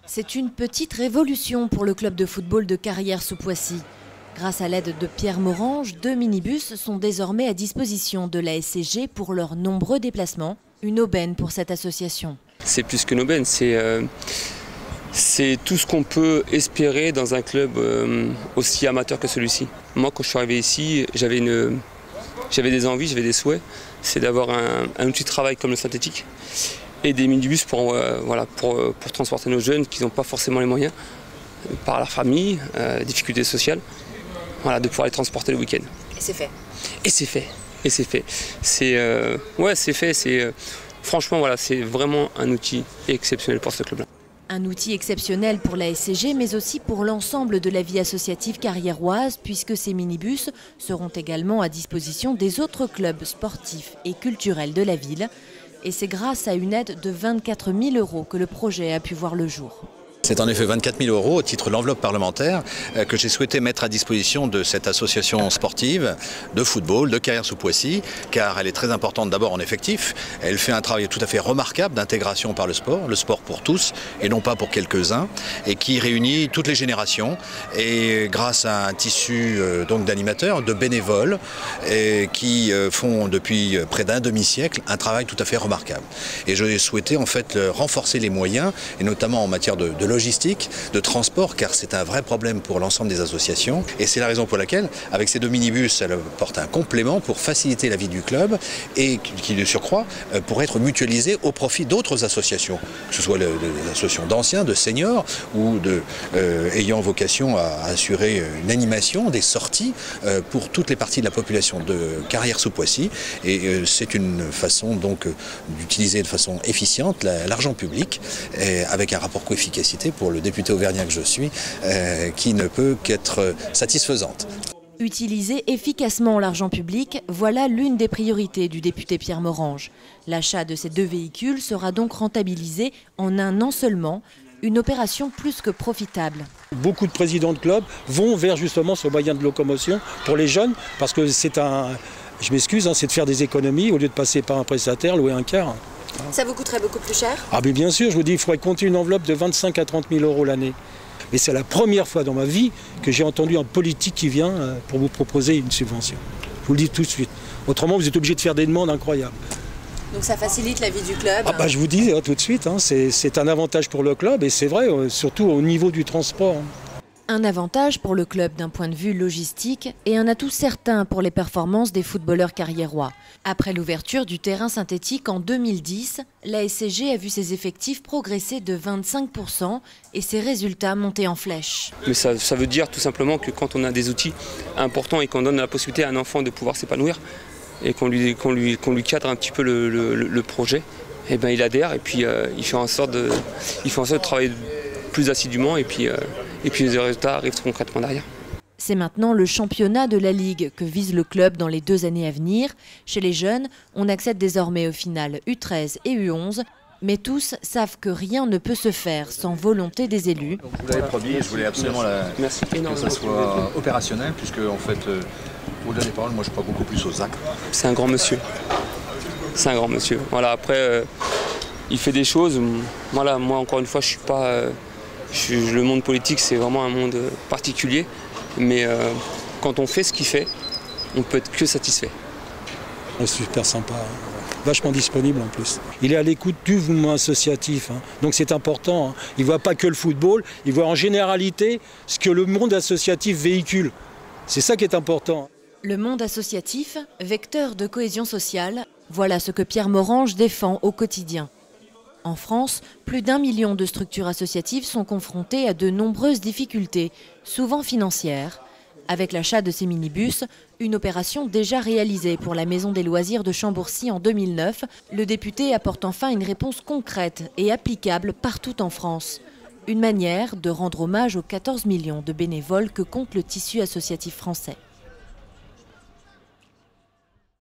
C'est une petite révolution pour le club de football de Carrières-sous-Poissy. Grâce à l'aide de Pierre Morange, 2 minibus sont désormais à disposition de la SCG pour leurs nombreux déplacements. Une aubaine pour cette association. C'est plus qu'une aubaine, c'est tout ce qu'on peut espérer dans un club aussi amateur que celui-ci. Moi, quand je suis arrivé ici, j'avais des envies, j'avais des souhaits. C'est d'avoir un outil de travail comme le synthétique et des minibus pour transporter nos jeunes qui n'ont pas forcément les moyens, par leur famille, difficultés sociales, de pouvoir les transporter le week-end. Et c'est fait. Et c'est fait. Et c'est fait. C'est fait. Franchement, c'est vraiment un outil exceptionnel pour ce club-là. Un outil exceptionnel pour la SCG, mais aussi pour l'ensemble de la vie associative carriéroise, puisque ces minibus seront également à disposition des autres clubs sportifs et culturels de la ville. Et c'est grâce à une aide de 24 000 € que le projet a pu voir le jour. C'est en effet 24 000 € au titre de l'enveloppe parlementaire que j'ai souhaité mettre à disposition de cette association sportive de football de Carrières-sous-Poissy, car elle est très importante d'abord en effectif. Elle fait un travail tout à fait remarquable d'intégration par le sport pour tous et non pas pour quelques-uns, et qui réunit toutes les générations. Et grâce à un tissu d'animateurs, de bénévoles, qui font depuis près d'un demi-siècle un travail tout à fait remarquable. Et j'ai souhaité en fait renforcer les moyens, et notamment en matière de logistique, de transport, car c'est un vrai problème pour l'ensemble des associations. Et c'est la raison pour laquelle, avec ces 2 minibus, elle porte un complément pour faciliter la vie du club et qui, de surcroît, pourrait être mutualisé au profit d'autres associations, que ce soit des associations d'anciens, de seniors ou ayant vocation à assurer une animation, des sorties pour toutes les parties de la population de Carrières-sous-Poissy. Et c'est une façon donc d'utiliser de façon efficiente l'argent public, avec un rapport coût-efficacité pour le député auvergnat que je suis, qui ne peut qu'être satisfaisante. Utiliser efficacement l'argent public, voilà l'une des priorités du député Pierre Morange. L'achat de ces 2 véhicules sera donc rentabilisé en un an seulement, une opération plus que profitable. Beaucoup de présidents de clubs vont vers justement ce moyen de locomotion pour les jeunes, parce que c'est je m'excuse, c'est de faire des économies au lieu de passer par un prestataire, louer un car. Ça vous coûterait beaucoup plus cher? Ah mais bien sûr, je vous dis, il faudrait compter une enveloppe de 25 à 30 000 € l'année. Mais c'est la première fois dans ma vie que j'ai entendu un politique qui vient pour vous proposer une subvention. Je vous le dis tout de suite. Autrement, vous êtes obligé de faire des demandes incroyables. Donc ça facilite la vie du club? Je vous dis tout de suite, c'est un avantage pour le club, et c'est vrai, surtout au niveau du transport. Un avantage pour le club d'un point de vue logistique et un atout certain pour les performances des footballeurs carriérois. Après l'ouverture du terrain synthétique en 2010, la SCG a vu ses effectifs progresser de 25 % et ses résultats monter en flèche. Mais ça veut dire tout simplement que quand on a des outils importants et qu'on donne la possibilité à un enfant de pouvoir s'épanouir et qu'on lui cadre un petit peu le projet, il adhère et puis il fait en sorte de travailler plus assidûment et puis les résultats arrivent concrètement derrière. C'est maintenant le championnat de la Ligue que vise le club dans les 2 années à venir. Chez les jeunes, on accède désormais au final U13 et U11, mais tous savent que rien ne peut se faire sans volonté des élus. Je vous l'avais promis et je voulais absolument que ça soit opérationnel, puisque en fait, au-delà des paroles, moi je crois beaucoup plus aux actes. C'est un grand monsieur. C'est un grand monsieur. Après, il fait des choses. Moi encore une fois, je suis pas... le monde politique, c'est vraiment un monde particulier, mais quand on fait ce qu'il fait, on peut être que satisfait. C'est super sympa, vachement disponible en plus. Il est à l'écoute du mouvement associatif, donc c'est important. Il ne voit pas que le football, il voit en généralité ce que le monde associatif véhicule. C'est ça qui est important. Le monde associatif, vecteur de cohésion sociale, voilà ce que Pierre Morange défend au quotidien. En France, plus d'1 million de structures associatives sont confrontées à de nombreuses difficultés, souvent financières. Avec l'achat de ces minibus, une opération déjà réalisée pour la Maison des loisirs de Chambourcy en 2009, le député apporte enfin une réponse concrète et applicable partout en France. Une manière de rendre hommage aux 14 millions de bénévoles que compte le tissu associatif français.